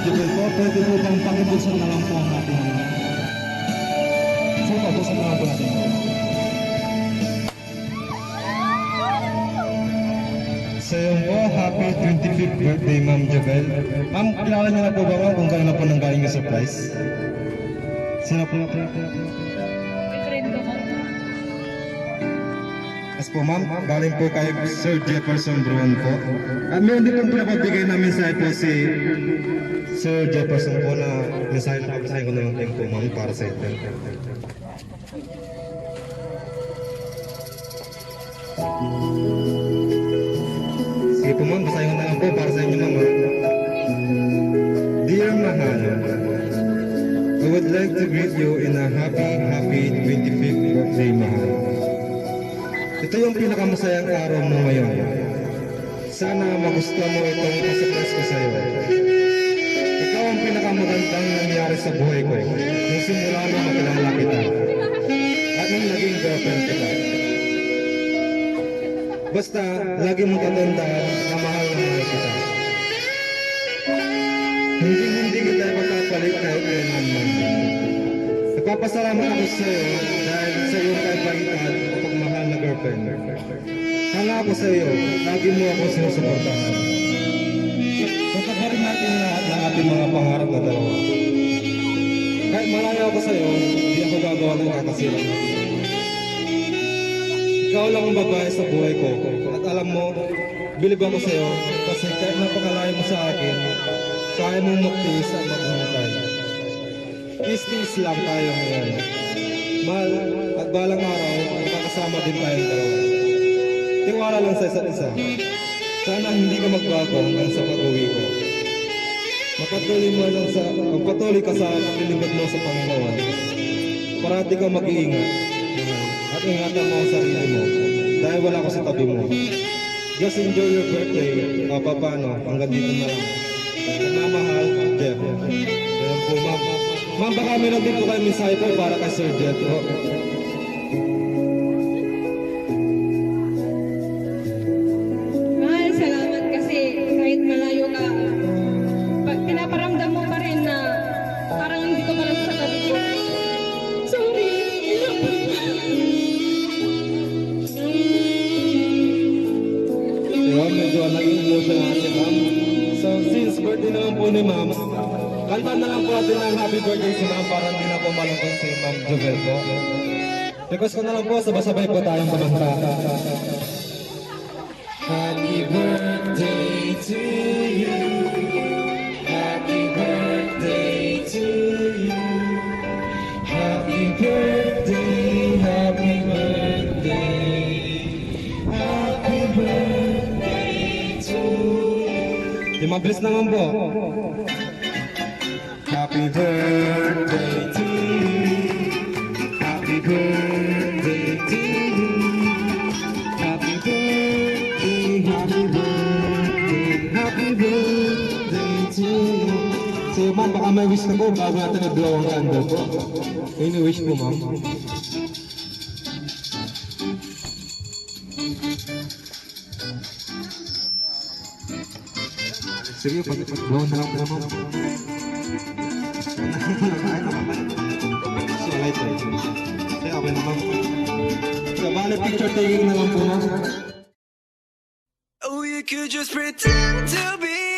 Jubel po, pwede po bang pakibuksan na lang po ang ating so, buksan na lang po natin. So yun po, happy 25th birthday Ma'am Jubel. Ma'am, kilala niyo na po ba kung kailan na po nanggaling yung surprise? Sino po? Yes po ma'am, galing po kay Sir Jefferson Bruan po. At meron din po pinapabigay na mensahe po si Sir Jefferson po na mensahe na papasahin ko na lang po ma'am para sa ito. Sige po ma'am, basahin ko na lang po para sa inyo ma'am. Dear Mahal, I would like to greet you in a happy 25th birthday Mahal. Ito yung pinakamasayang araw mo ngayon. Sana magustuhan mo itong surprise ko sa iyo. Ikaw ang pinakamagandang nangyari sa buhay ko. Nung simula na makilala kita. At nung naging girlfriend kita. Basta, lagi mong tatandaan na mahal na mahal kita. Hindi kita magkapalit kahit kailan man. Nagpapasalamat ako sa iyo dahil sa iyong kaibahitan o pagmahal na girlfriend. Hanga ako sa iyo, lagi mo ako sinusuportahan. Pagkabarin natin lahat ng ating mga pangarap na dalawa. Kahit malayo ako sa iyo, hindi ako gagawa ng kakasilan. Ikaw lang ang babae sa buhay ko. At alam mo, bilib ako sa iyo kasi kahit napakalayo mo sa akin, kaya mong magtiis at magmumutay. Tiis-tiis lang tayo ngayon. Mahal, at balang araw, magkakasama din tayong dalawa. Tiwala lang sa isa't isa. Sana hindi ka magbago hanggang sa pag-uwi ko. Magpatuloy ka sa paglilingkod mo sa Panginoon. Parati kang mag-iingat. At ingatan mo ang sarili mo. Dahil wala ko sa tabi mo. Just enjoy your birthday. Paano, hanggang dito na lang. Nagmamahal, Jeff. Ayan po, ma'am. Ma'am, baka meron din po kayo mensahe po para kay Sir Jeff. Mahal, salamat kasi kahit malayo ka, pag pinaparamdam mo pa rin na parang hindi ko pala sa tabi ko. Sorry. Diba, medyo naging emotion na si ma'am. So, since birthday naman po ni ma'am, kanta na lang po natin ng happy birthday si ma'am para hindi na po malungkot si ma'am Jubel po. Request ko na lang po, sabay-sabay po tayong kumanta. Happy birthday to you. Happy birthday to you. Happy birthday, happy birthday. Happy birthday to you. Di mabilis naman po. Happy birthday to you. Happy birthday to you. Happy birthday, happy birthday, happy birthday to you. So ma'am, baka may wish na po bago natin nag-blow ang candle po. Any wish po ma'am? Sige, pag-blow na lang po ma'am. So, light light. Kaya okay naman. So, bali picture taking na lang po ma'am. Oh, you could just pretend to be